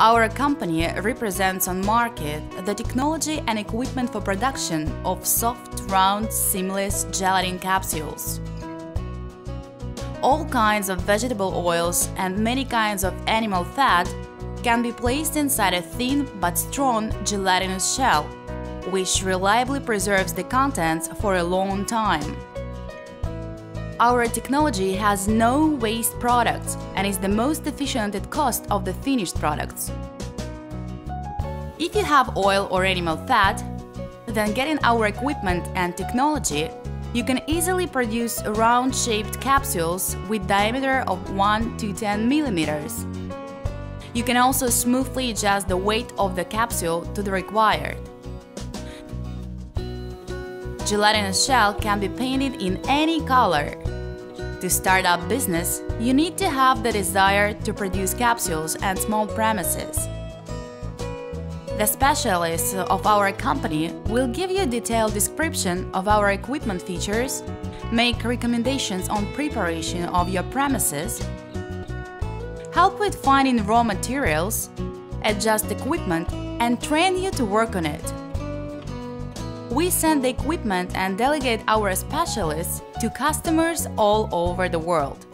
Our company represents on market the technology and equipment for production of soft, round, seamless gelatin capsules. All kinds of vegetable oils and many kinds of animal fat can be placed inside a thin but strong gelatinous shell, which reliably preserves the contents for a long time. Our technology has no waste products and is the most efficient at cost of the finished products. If you have oil or animal fat, then getting our equipment and technology, you can easily produce round-shaped capsules with diameter of 1 to 10 millimeters. You can also smoothly adjust the weight of the capsule to the required. Gelatinous shell can be painted in any color. To start up business, you need to have the desire to produce capsules and small premises. The specialists of our company will give you a detailed description of our equipment features, make recommendations on preparation of your premises, help with finding raw materials, adjust equipment, and train you to work on it. We send the equipment and delegate our specialists to customers all over the world.